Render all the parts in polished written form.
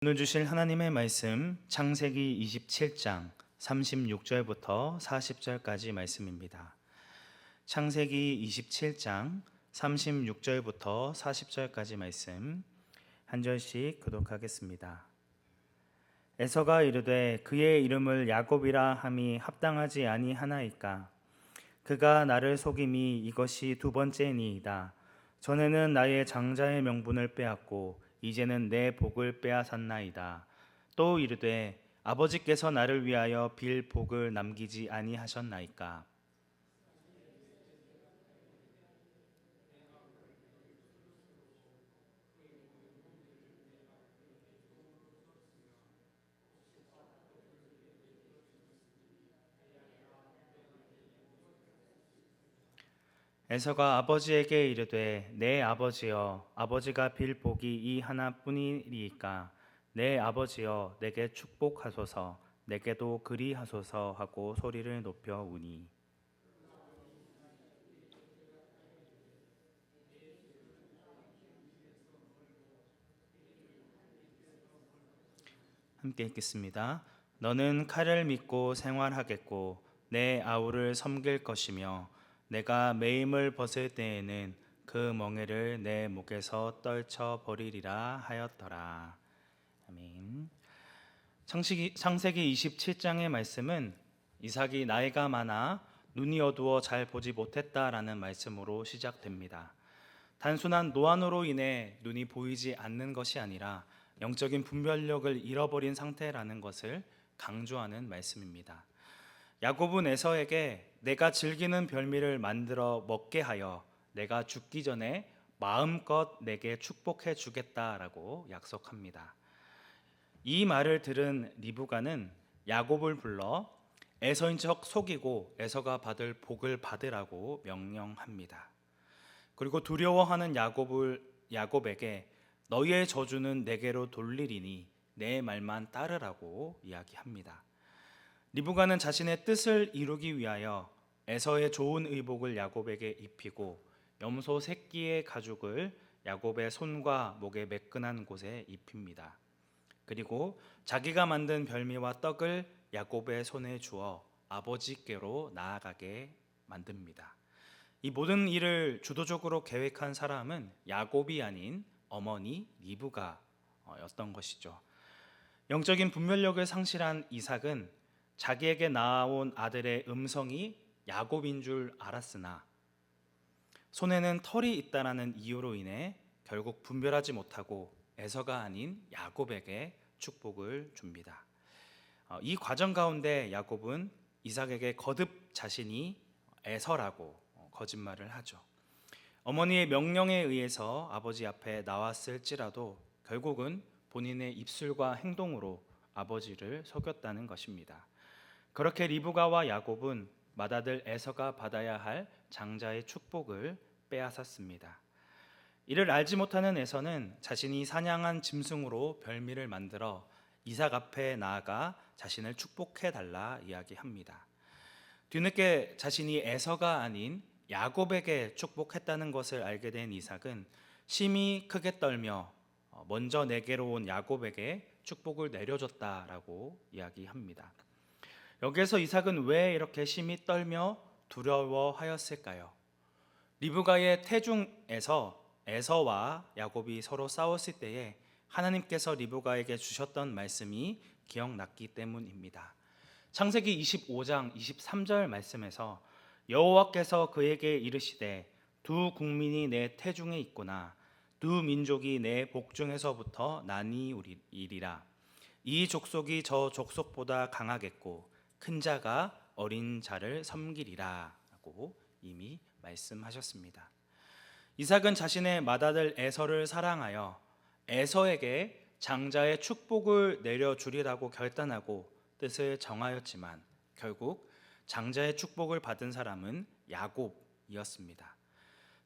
오늘 주실 하나님의 말씀 창세기 27장 36절부터 40절까지 말씀입니다. 창세기 27장 36절부터 40절까지 말씀 한 절씩 교독하겠습니다. 에서가 이르되 그의 이름을 야곱이라 함이 합당하지 아니하나이까. 그가 나를 속임이 이것이 두 번째니이다. 전에는 나의 장자의 명분을 빼앗고 이제는 내 복을 빼앗았나이다. 또 이르되 아버지께서 나를 위하여 빌 복을 남기지 아니하셨나이까. 에서가 아버지에게 이르되 내 아버지여, 아버지가 빌 복이 이 하나뿐이리이까. 내 아버지여, 내게 축복하소서, 내게도 그리하소서 하고 소리를 높여 우니. 함께 읽겠습니다. 너는 칼을 믿고 생활하겠고 내 아우를 섬길 것이며 내가 매임을 벗을 때에는 그 멍에를 내 목에서 떨쳐 버리리라 하였더라. 아멘. 창세기 27장의 말씀은 이삭이 나이가 많아 눈이 어두워 잘 보지 못했다라는 말씀으로 시작됩니다. 단순한 노안으로 인해 눈이 보이지 않는 것이 아니라 영적인 분별력을 잃어버린 상태라는 것을 강조하는 말씀입니다. 야곱은 에서에게 내가 즐기는 별미를 만들어 먹게 하여 내가 죽기 전에 마음껏 내게 축복해 주겠다라고 약속합니다. 이 말을 들은 리브가는 야곱을 불러 에서인 척 속이고 에서가 받을 복을 받으라고 명령합니다. 그리고 두려워하는 야곱에게 너희의 저주는 내게로 돌리리니 내 말만 따르라고 이야기합니다. 리브가는 자신의 뜻을 이루기 위하여 에서의 좋은 의복을 야곱에게 입히고 염소 새끼의 가죽을 야곱의 손과 목의 매끈한 곳에 입힙니다. 그리고 자기가 만든 별미와 떡을 야곱의 손에 주어 아버지께로 나아가게 만듭니다. 이 모든 일을 주도적으로 계획한 사람은 야곱이 아닌 어머니 리브가였던 것이죠. 영적인 분별력을 상실한 이삭은 자기에게 낳아온 아들의 음성이 야곱인 줄 알았으나 손에는 털이 있다라는 이유로 인해 결국 분별하지 못하고 에서가 아닌 야곱에게 축복을 줍니다. 이 과정 가운데 야곱은 이삭에게 거듭 자신이 에서라고 거짓말을 하죠. 어머니의 명령에 의해서 아버지 앞에 나왔을지라도 결국은 본인의 입술과 행동으로 아버지를 속였다는 것입니다. 그렇게 리브가와 야곱은 맏아들 에서가 받아야 할 장자의 축복을 빼앗았습니다. 이를 알지 못하는 에서는 자신이 사냥한 짐승으로 별미를 만들어 이삭 앞에 나아가 자신을 축복해 달라 이야기합니다. 뒤늦게 자신이 에서가 아닌 야곱에게 축복했다는 것을 알게 된 이삭은 심히 크게 떨며 먼저 내게로 온 야곱에게 축복을 내려줬다라고 이야기합니다. 여기에서 이삭은 왜 이렇게 심히 떨며 두려워하였을까요? 리브가의 태중에서 에서와 야곱이 서로 싸웠을 때에 하나님께서 리브가에게 주셨던 말씀이 기억났기 때문입니다. 창세기 25장 23절 말씀에서 여호와께서 그에게 이르시되 두 국민이 내 태중에 있구나. 두 민족이 내 복중에서부터 나뉘으리라. 이 족속이 저 족속보다 강하겠고 큰 자가 어린 자를 섬기리라 라고 이미 말씀하셨습니다. 이삭은 자신의 맏아들 에서를 사랑하여 에서에게 장자의 축복을 내려주리라고 결단하고 뜻을 정하였지만 결국 장자의 축복을 받은 사람은 야곱이었습니다.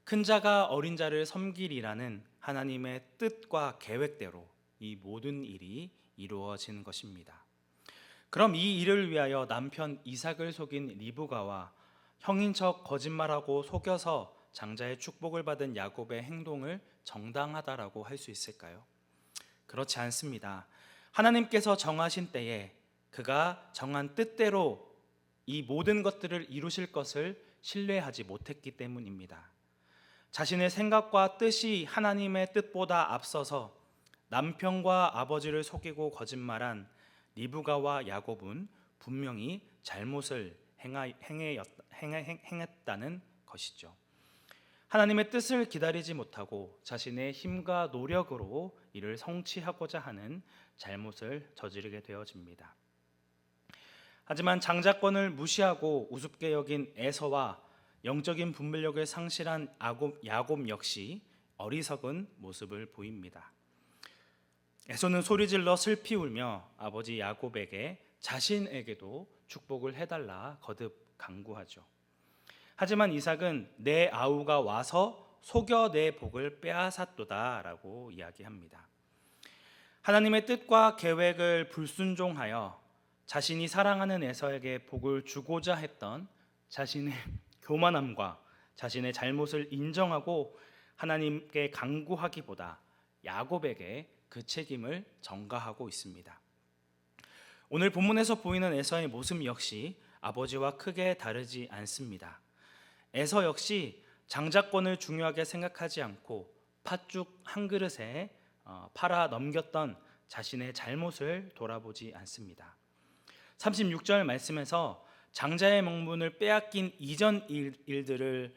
큰 자가 어린 자를 섬기리라는 하나님의 뜻과 계획대로 이 모든 일이 이루어진 것입니다. 그럼 이 일을 위하여 남편 이삭을 속인 리브가와 형인 척 거짓말하고 속여서 장자의 축복을 받은 야곱의 행동을 정당하다라고 할 수 있을까요? 그렇지 않습니다. 하나님께서 정하신 때에 그가 정한 뜻대로 이 모든 것들을 이루실 것을 신뢰하지 못했기 때문입니다. 자신의 생각과 뜻이 하나님의 뜻보다 앞서서 남편과 아버지를 속이고 거짓말한 리브가와 야곱은 분명히 잘못을 행했다는 것이죠. 하나님의 뜻을 기다리지 못하고 자신의 힘과 노력으로 이를 성취하고자 하는 잘못을 저지르게 되어집니다. 하지만 장자권을 무시하고 우습게 여긴 에서와 영적인 분별력을 상실한 야곱 역시 어리석은 모습을 보입니다. 에서는 소리질러 슬피 울며 아버지 야곱에게 자신에게도 축복을 해달라 거듭 간구하죠. 하지만 이삭은 내 아우가 와서 속여 내 복을 빼앗았도다 라고 이야기합니다. 하나님의 뜻과 계획을 불순종하여 자신이 사랑하는 에서에게 복을 주고자 했던 자신의 교만함과 자신의 잘못을 인정하고 하나님께 간구하기보다 야곱에게 그 책임을 전가하고 있습니다. 오늘 본문에서 보이는 에서의 모습 역시 아버지와 크게 다르지 않습니다. 에서 역시 장자권을 중요하게 생각하지 않고 팥죽 한 그릇에 팔아 넘겼던 자신의 잘못을 돌아보지 않습니다. 36절 말씀에서 장자의 명분을 빼앗긴 이전 일들을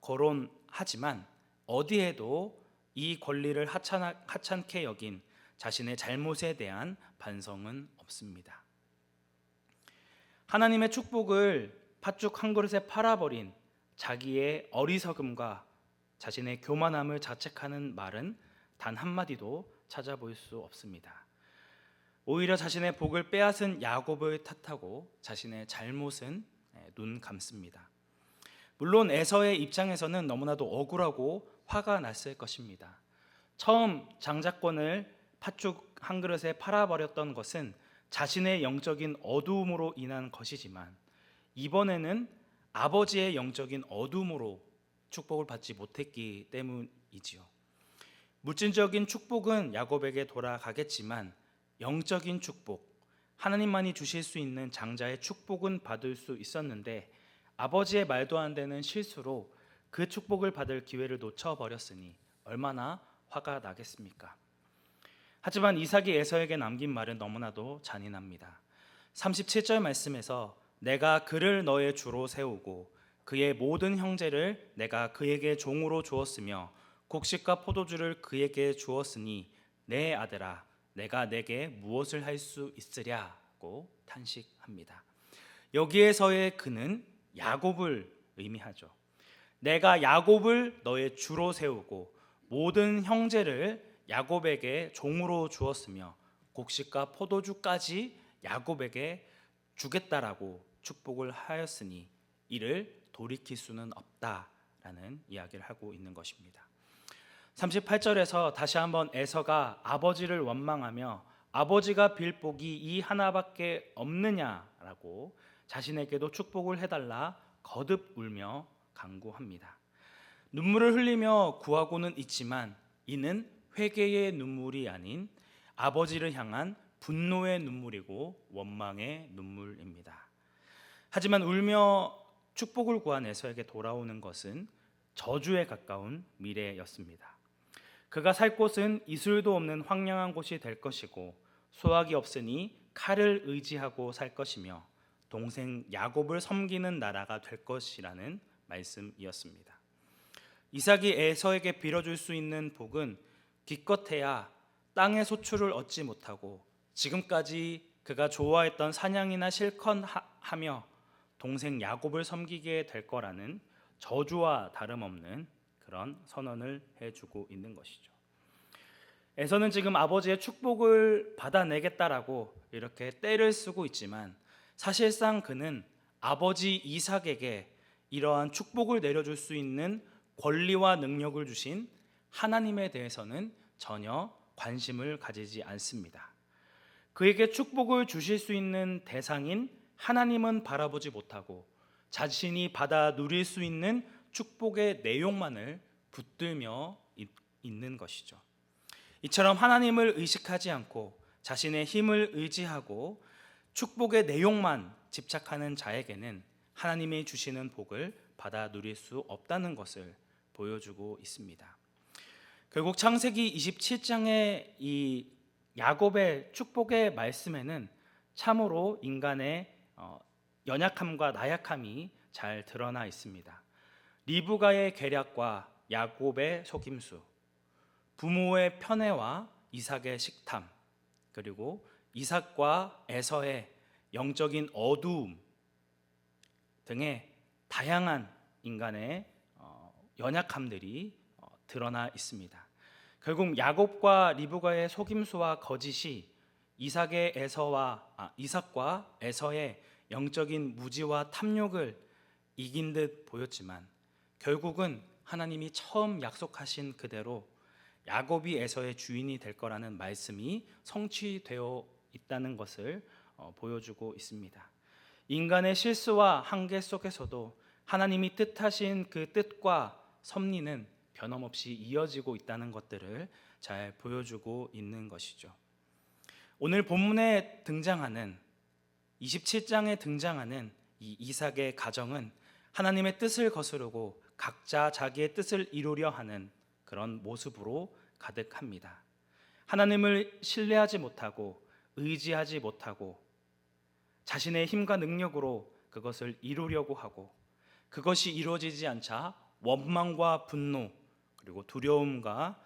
거론하지만 어디에도 이 권리를 하찮게 여긴 자신의 잘못에 대한 반성은 없습니다. 하나님의 축복을 팥죽 한 그릇에 팔아버린 자기의 어리석음과 자신의 교만함을 자책하는 말은 단 한마디도 찾아볼 수 없습니다. 오히려 자신의 복을 빼앗은 야곱을 탓하고 자신의 잘못은 눈 감습니다. 물론 에서의 입장에서는 너무나도 억울하고 화가 났을 것입니다. 처음 장자권을 팥죽 한 그릇에 팔아버렸던 것은 자신의 영적인 어두움으로 인한 것이지만 이번에는 아버지의 영적인 어둠으로 축복을 받지 못했기 때문이지요. 물질적인 축복은 야곱에게 돌아가겠지만 영적인 축복, 하나님만이 주실 수 있는 장자의 축복은 받을 수 있었는데 아버지의 말도 안 되는 실수로 그 축복을 받을 기회를 놓쳐버렸으니 얼마나 화가 나겠습니까? 하지만 이삭이 에서에게 남긴 말은 너무나도 잔인합니다. 37절 말씀에서 내가 그를 너의 주로 세우고 그의 모든 형제를 내가 그에게 종으로 주었으며 곡식과 포도주를 그에게 주었으니 내 아들아 내가 내게 무엇을 할 수 있으랴고 탄식합니다. 여기에서의 그는 야곱을 의미하죠. 내가 야곱을 너의 주로 세우고 모든 형제를 야곱에게 종으로 주었으며 곡식과 포도주까지 야곱에게 주겠다라고 축복을 하였으니 이를 돌이킬 수는 없다라는 이야기를 하고 있는 것입니다. 38절에서 다시 한번 에서가 아버지를 원망하며 아버지가 빌 복이 이 하나밖에 없느냐라고 자신에게도 축복을 해달라 거듭 울며 간구합니다. 눈물을 흘리며 구하고는 있지만 이는 회개의 눈물이 아닌 아버지를 향한 분노의 눈물이고 원망의 눈물입니다. 하지만 울며 축복을 구한 에서에게 돌아오는 것은 저주에 가까운 미래였습니다. 그가 살 곳은 이슬도 없는 황량한 곳이 될 것이고 소학이 없으니 칼을 의지하고 살 것이며 동생 야곱을 섬기는 나라가 될 것이라는 말씀이었습니다. 이삭이 에서에게 빌어줄 수 있는 복은 기껏해야 땅의 소출을 얻지 못하고 지금까지 그가 좋아했던 사냥이나 실컷 하며 동생 야곱을 섬기게 될 거라는 저주와 다름없는 그런 선언을 해주고 있는 것이죠. 에서는 지금 아버지의 축복을 받아내겠다라고 이렇게 떼를 쓰고 있지만 사실상 그는 아버지 이삭에게 이러한 축복을 내려줄 수 있는 권리와 능력을 주신 하나님에 대해서는 전혀 관심을 가지지 않습니다. 그에게 축복을 주실 수 있는 대상인 하나님은 바라보지 못하고 자신이 받아 누릴 수 있는 축복의 내용만을 붙들며 있는 것이죠. 이처럼 하나님을 의식하지 않고 자신의 힘을 의지하고 축복의 내용만 집착하는 자에게는 하나님이 주시는 복을 받아 누릴 수 없다는 것을 보여주고 있습니다. 결국 창세기 27장의 이 야곱의 축복의 말씀에는 참으로 인간의 연약함과 나약함이 잘 드러나 있습니다. 리브가의 계략과 야곱의 속임수, 부모의 편애와 이삭의 식탐, 그리고 이삭과 에서의 영적인 어두움 등의 다양한 인간의 연약함들이 드러나 있습니다. 결국 야곱과 리브가의 속임수와 거짓이 이삭과 에서의 영적인 무지와 탐욕을 이긴 듯 보였지만 결국은 하나님이 처음 약속하신 그대로 야곱이 에서의 주인이 될 거라는 말씀이 성취되어 있다는 것을 보여주고 있습니다. 인간의 실수와 한계 속에서도 하나님이 뜻하신 그 뜻과 섭리는 변함없이 이어지고 있다는 것들을 잘 보여주고 있는 것이죠. 오늘 본문에 등장하는 27장에 등장하는 이 이삭의 가정은 하나님의 뜻을 거스르고 각자 자기의 뜻을 이루려 하는 그런 모습으로 가득합니다. 하나님을 신뢰하지 못하고 의지하지 못하고 자신의 힘과 능력으로 그것을 이루려고 하고 그것이 이루어지지 않자 원망과 분노 그리고 두려움과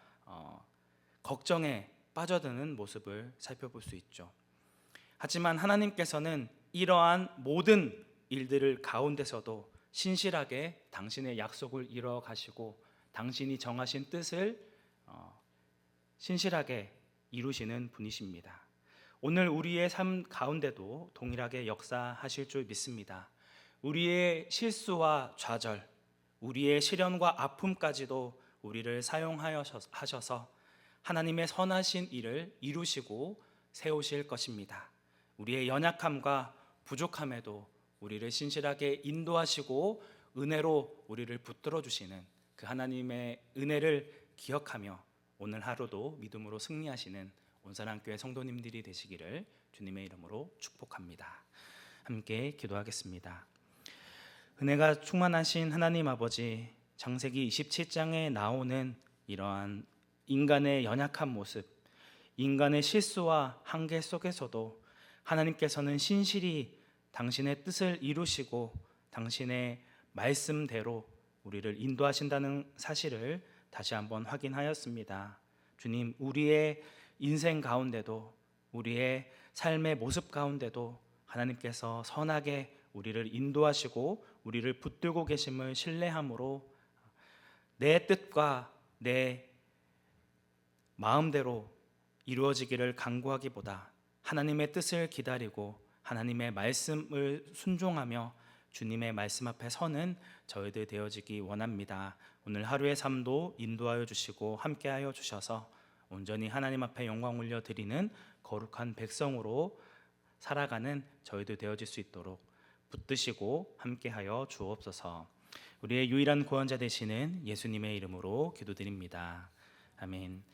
걱정에 빠져드는 모습을 살펴볼 수 있죠. 하지만 하나님께서는 이러한 모든 일들을 가운데서도 신실하게 당신의 약속을 이루어 가시고 당신이 정하신 뜻을 신실하게 이루시는 분이십니다. 오늘 우리의 삶 가운데도 동일하게 역사하실 줄 믿습니다. 우리의 실수와 좌절, 우리의 시련과 아픔까지도 우리를 사용하셔서 하나님의 선하신 일을 이루시고 세우실 것입니다. 우리의 연약함과 부족함에도 우리를 신실하게 인도하시고 은혜로 우리를 붙들어 주시는 그 하나님의 은혜를 기억하며 오늘 하루도 믿음으로 승리하시는 온사랑교회 성도님들이 되시기를 주님의 이름으로 축복합니다. 함께 기도하겠습니다. 은혜가 충만하신 하나님 아버지, 창세기 27장에 나오는 이러한 인간의 연약한 모습, 인간의 실수와 한계 속에서도 하나님께서는 신실히 당신의 뜻을 이루시고 당신의 말씀대로 우리를 인도하신다는 사실을 다시 한번 확인하였습니다. 주님, 우리의 인생 가운데도 우리의 삶의 모습 가운데도 하나님께서 선하게 우리를 인도하시고 우리를 붙들고 계심을 신뢰함으로 내 뜻과 내 마음대로 이루어지기를 간구하기보다 하나님의 뜻을 기다리고 하나님의 말씀을 순종하며 주님의 말씀 앞에 서는 저희들 되어지기 원합니다. 오늘 하루의 삶도 인도하여 주시고 함께하여 주셔서 온전히 하나님 앞에 영광 올려드리는 거룩한 백성으로 살아가는 저희들 되어질 수 있도록 붙드시고 함께하여 주옵소서. 우리의 유일한 구원자 되시는 예수님의 이름으로 기도드립니다. 아멘.